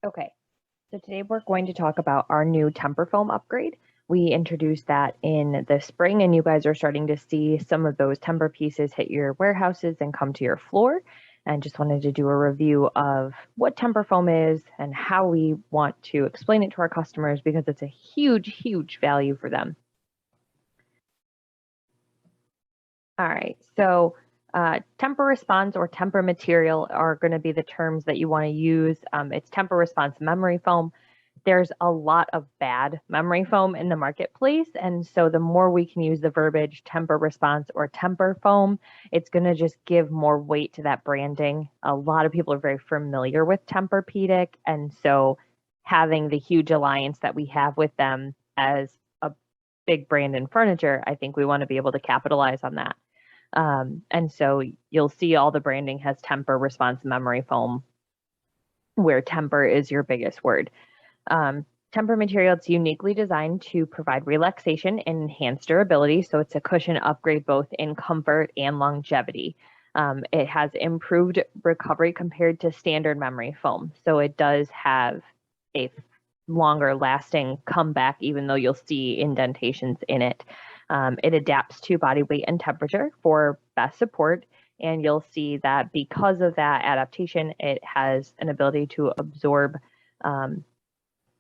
Okay, so today we're going to talk about our new Tempur Foam upgrade. We introduced that in the spring, and you guys are starting to see some of those Tempur pieces hit your warehouses and come to your floor. And just wanted to do a review of what Tempur Foam is and how we want to explain it to our customers because it's a huge, huge value for them. All right, so Tempur Response or Tempur material are going to be the terms that you want to use. It's Tempur Response memory foam. There's a lot of bad memory foam in the marketplace, and so the more we can use the verbiage Tempur Response or Tempur Foam, it's going to just give more weight to that branding. A lot of people are very familiar with Tempur-Pedic, and so having the huge alliance that we have with them as a big brand in furniture, I think we want to be able to capitalize on that. And so you'll see all the branding has Tempur Response memory foam, where Tempur is your biggest word. Tempur material, it's uniquely designed to provide relaxation and enhance durability. So it's a cushion upgrade both in comfort and longevity. It has improved recovery compared to standard memory foam. So it does have a longer lasting comeback, even though you'll see indentations in it. It adapts to body weight and temperature for best support. And you'll see that because of that adaptation, it has an ability to absorb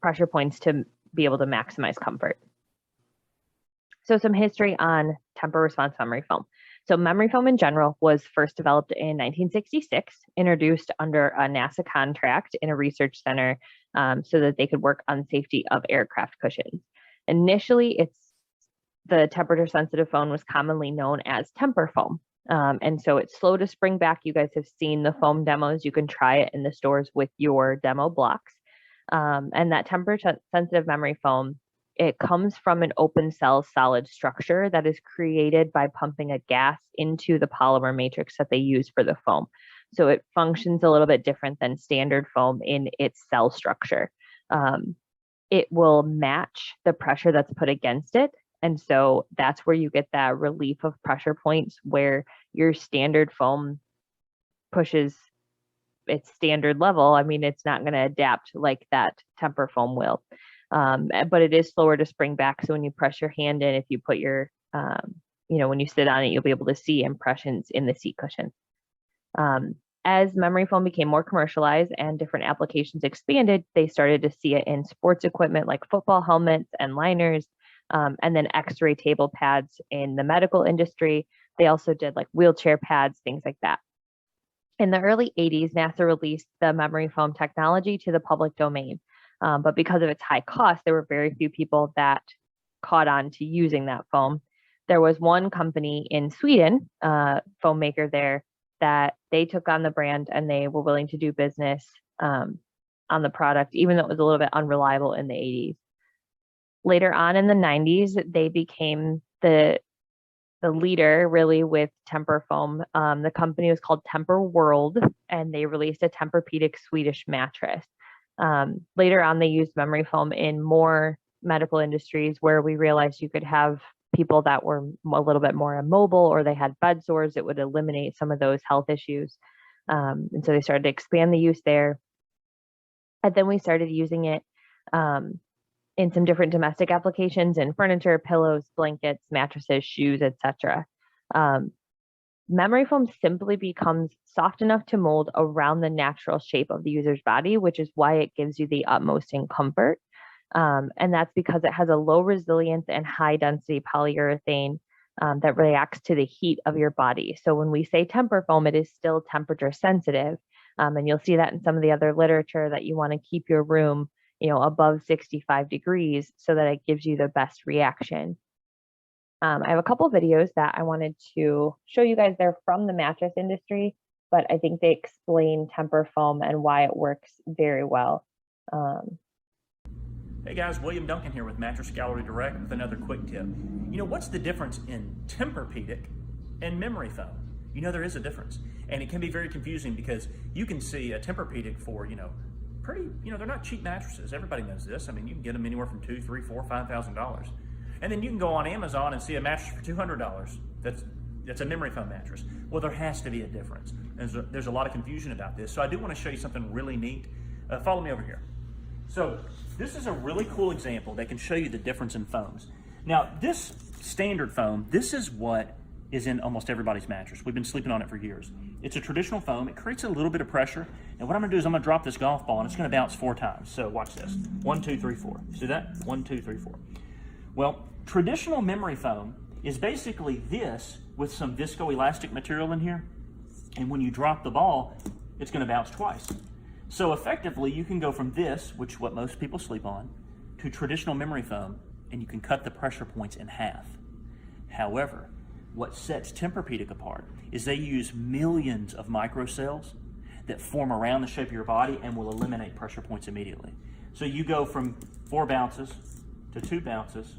pressure points to be able to maximize comfort. So some history on Tempur Response memory foam. So memory foam in general was first developed in 1966, introduced under a NASA contract in a research center so that they could work on safety of aircraft cushions. Initially, the temperature sensitive foam was commonly known as Tempur Foam. And so it's slow to spring back. You guys have seen the foam demos. You can try it in the stores with your demo blocks. And that temperature sensitive memory foam, it comes from an open cell solid structure that is created by pumping a gas into the polymer matrix that they use for the foam. So it functions a little bit different than standard foam in its cell structure. It will match the pressure that's put against it. And so that's where you get that relief of pressure points where your standard foam pushes its standard level. I mean, it's not going to adapt like that Tempur Foam will. But it is slower to spring back. So when you press your hand in, if you put your, when you sit on it, you'll be able to see impressions in the seat cushion. As memory foam became more commercialized and different applications expanded, they started to see it in sports equipment like football helmets and liners, and then X-ray table pads in the medical industry. They also did like wheelchair pads, things like that. In the early 80s, NASA released the memory foam technology to the public domain. But because of its high cost, there were very few people that caught on to using that foam. There was one company in Sweden, foam maker there, that they took on the brand and they were willing to do business on the product, even though it was a little bit unreliable in the 80s. Later on in the 90s, they became the leader really with Tempur Foam. The company was called Tempur World, and they released a Tempur-Pedic Swedish mattress. Later on, they used memory foam in more medical industries where we realized you could have people that were a little bit more immobile or they had bed sores. It would eliminate some of those health issues. And so they started to expand the use there. And then we started using it in some different domestic applications in furniture, pillows, blankets, mattresses, shoes, etc. Memory foam simply becomes soft enough to mold around the natural shape of the user's body, which is why it gives you the utmost in comfort. And that's because it has a low resilience and high density polyurethane that reacts to the heat of your body. So when we say Tempur Foam, it is still temperature sensitive. And you'll see that in some of the other literature that you want to keep your room, above 65 degrees so that it gives you the best reaction. I have a couple videos that I wanted to show you guys. They're from the mattress industry, but I think they explain Tempur Foam and why it works very well. Hey guys, William Duncan here with Mattress Gallery Direct with another quick tip. What's the difference in Tempur-Pedic and memory foam? There is a difference, and it can be very confusing because you can see a Tempur-Pedic for, pretty, they're not cheap mattresses. Everybody knows this. I mean, you can get them anywhere from $2,000, $3,000, $4,000, $5,000. And then you can go on Amazon and see a mattress for $200 that's a memory foam mattress. Well, there has to be a difference. There's a lot of confusion about this. So I do want to show you something really neat. Follow me over here. So this is a really cool example that can show you the difference in foams. Now this standard foam, this is what is in almost everybody's mattress. We've been sleeping on it for years. It's a traditional foam. It creates a little bit of pressure. And what I'm gonna do is I'm gonna drop this golf ball and it's gonna bounce 4 times. So watch this. 1, 2, 3, 4. See that? 1, 2, 3, 4. Well, traditional memory foam is basically this with some viscoelastic material in here. And when you drop the ball, it's gonna bounce twice. So effectively, you can go from this, which is what most people sleep on, to traditional memory foam, and you can cut the pressure points in half. However, what sets Tempur-Pedic apart is they use millions of microcells that form around the shape of your body and will eliminate pressure points immediately. So you go from 4 bounces to 2 bounces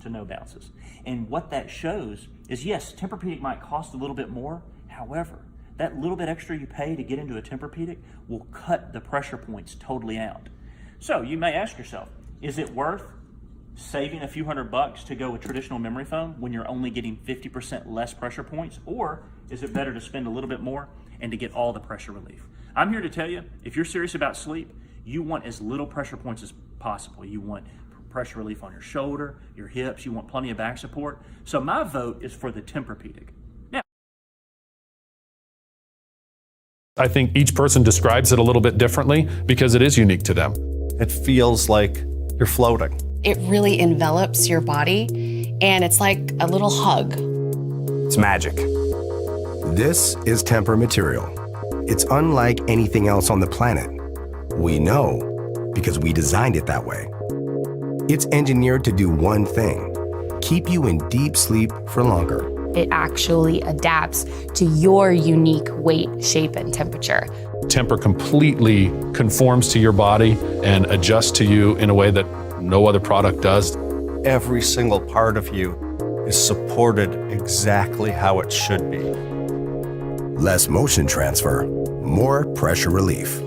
to no bounces. And what that shows is, yes, Tempur-Pedic might cost a little bit more. However, that little bit extra you pay to get into a Tempur-Pedic will cut the pressure points totally out. So you may ask yourself, is it worth saving a few $100 to go with traditional memory foam when you're only getting 50% less pressure points? Or is it better to spend a little bit more and to get all the pressure relief? I'm here to tell you, if you're serious about sleep, you want as little pressure points as possible. You want pressure relief on your shoulder, your hips, you want plenty of back support. So my vote is for the Tempur-Pedic. Now, I think each person describes it a little bit differently because it is unique to them. It feels like you're floating. It really envelops your body, and it's like a little hug. It's magic. This is Tempur material. It's unlike anything else on the planet. We know because we designed it that way. It's engineered to do one thing: keep you in deep sleep for longer. It actually adapts to your unique weight, shape, and temperature. Tempur completely conforms to your body and adjusts to you in a way that no other product does. Every single part of you is supported exactly how it should be. Less motion transfer, more pressure relief.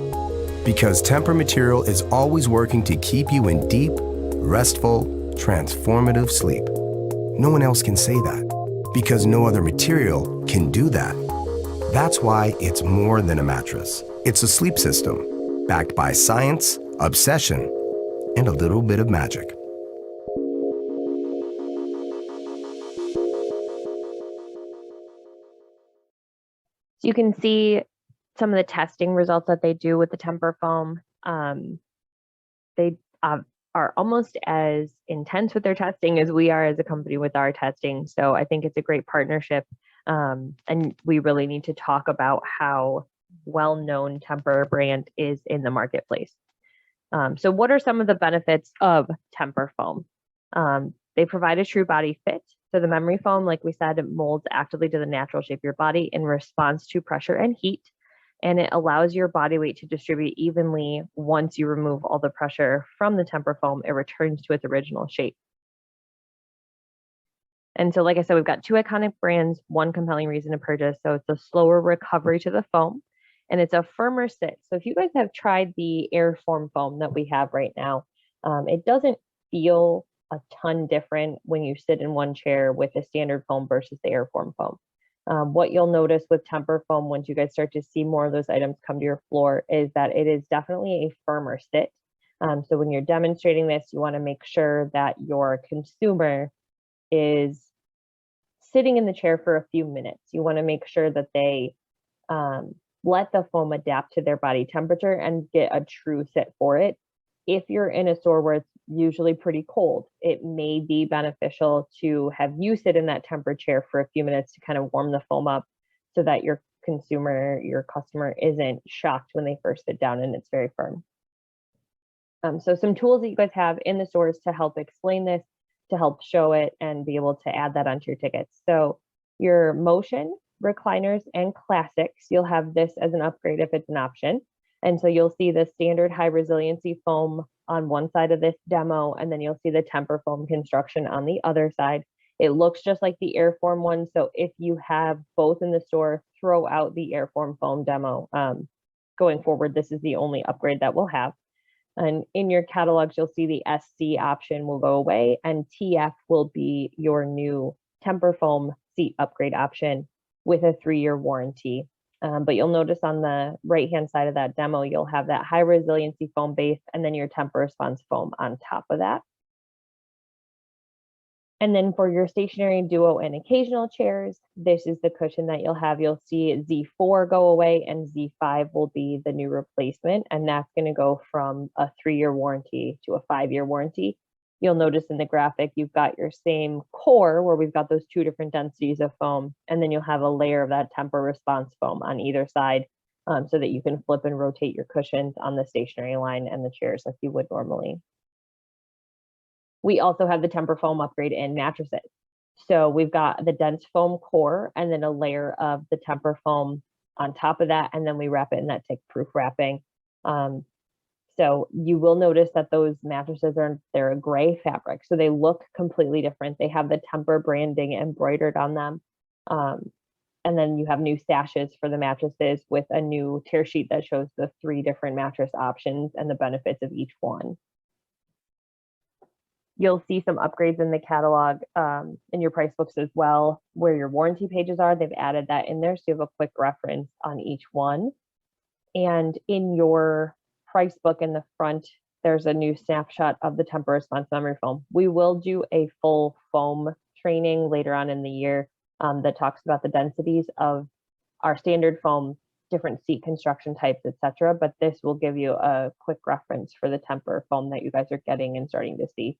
Because Tempur material is always working to keep you in deep, restful, transformative sleep. No one else can say that, because no other material can do that. That's why it's more than a mattress. It's a sleep system, backed by science, obsession, and a little bit of magic. So you can see some of the testing results that they do with the Tempur foam. They are almost as intense with their testing as we are as a company with our testing. So I think it's a great partnership. And we really need to talk about how well-known Tempur brand is in the marketplace. So what are some of the benefits of Tempur foam? They provide a true body fit. So the memory foam, like we said, it molds actively to the natural shape of your body in response to pressure and heat. And it allows your body weight to distribute evenly. Once you remove all the pressure from the Tempur foam, it returns to its original shape. And so, like I said, we've got 2 iconic brands, 1 compelling reason to purchase. So it's a slower recovery to the foam, and it's a firmer sit. So if you guys have tried the Airform foam that we have right now, it doesn't feel a ton different when you sit in one chair with the standard foam versus the Airform foam. What you'll notice with Tempur foam, once you guys start to see more of those items come to your floor, is that it is definitely a firmer sit. So when you're demonstrating this, you want to make sure that your consumer is sitting in the chair for a few minutes. You want to make sure that they let the foam adapt to their body temperature and get a true sit for it. If you're in a store where it's usually pretty cold, it may be beneficial to have you sit in that Tempur chair for a few minutes to kind of warm the foam up so that your customer isn't shocked when they first sit down and it's very firm. So some tools that you guys have in the stores to help explain this, to help show it and be able to add that onto your tickets. So your motion, recliners, and classics, you'll have this as an upgrade if it's an option. And so you'll see the standard high resiliency foam on one side of this demo, and then you'll see the Tempur foam construction on the other side. It looks just like the Airform one. So if you have both in the store, throw out the Airform foam demo. Going forward, this is the only upgrade that we'll have. And in your catalogs, you'll see the SC option will go away, and TF will be your new Tempur foam seat upgrade option with a 3-year warranty. But you'll notice on the right-hand side of that demo, you'll have that high resiliency foam base and then your Tempur Response foam on top of that. And then for your stationary, duo, and occasional chairs, this is the cushion that you'll have. You'll see Z4 go away and Z5 will be the new replacement. And that's going to go from a 3-year warranty to a 5-year warranty. You'll notice in the graphic, you've got your same core where we've got those 2 different densities of foam. And then you'll have a layer of that Tempur Response foam on either side so that you can flip and rotate your cushions on the stationary line and the chairs like you would normally. We also have the Tempur Foam upgrade in mattresses. So we've got the dense foam core and then a layer of the Tempur Foam on top of that, and then we wrap it in that tick-proof wrapping. So you will notice that those mattresses they're a gray fabric, so they look completely different. They have the Tempur branding embroidered on them. And then you have new sashes for the mattresses with a new tear sheet that shows the 3 different mattress options and the benefits of each one. You'll see some upgrades in the catalog in your price books as well, where your warranty pages are. They've added that in there, so you have a quick reference on each one. And in your price book in the front, there's a new snapshot of the Tempur Response memory foam. We will do a full foam training later on in the year that talks about the densities of our standard foam, different seat construction types, etc. But this will give you a quick reference for the Tempur foam that you guys are getting and starting to see.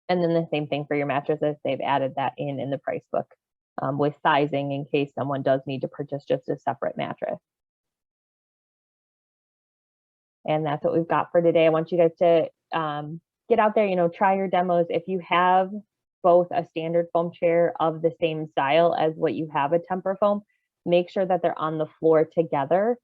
And then the same thing for your mattresses. They've added that in the price book with sizing in case someone does need to purchase just a separate mattress. And that's what we've got for today. I want you guys to get out there, try your demos. If you have both a standard foam chair of the same style as what you have a Tempur foam, make sure that they're on the floor together.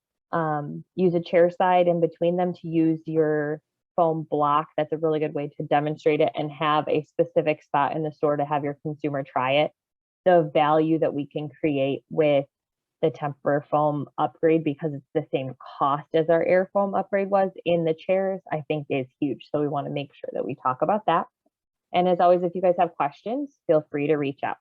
Use a chair side in between them to use your foam block. That's a really good way to demonstrate it, and have a specific spot in the store to have your consumer try it. The value that we can create with the Tempur Foam upgrade, because it's the same cost as our Air Foam upgrade was in the chairs, I think is huge. So we want to make sure that we talk about that. And as always, if you guys have questions, feel free to reach out.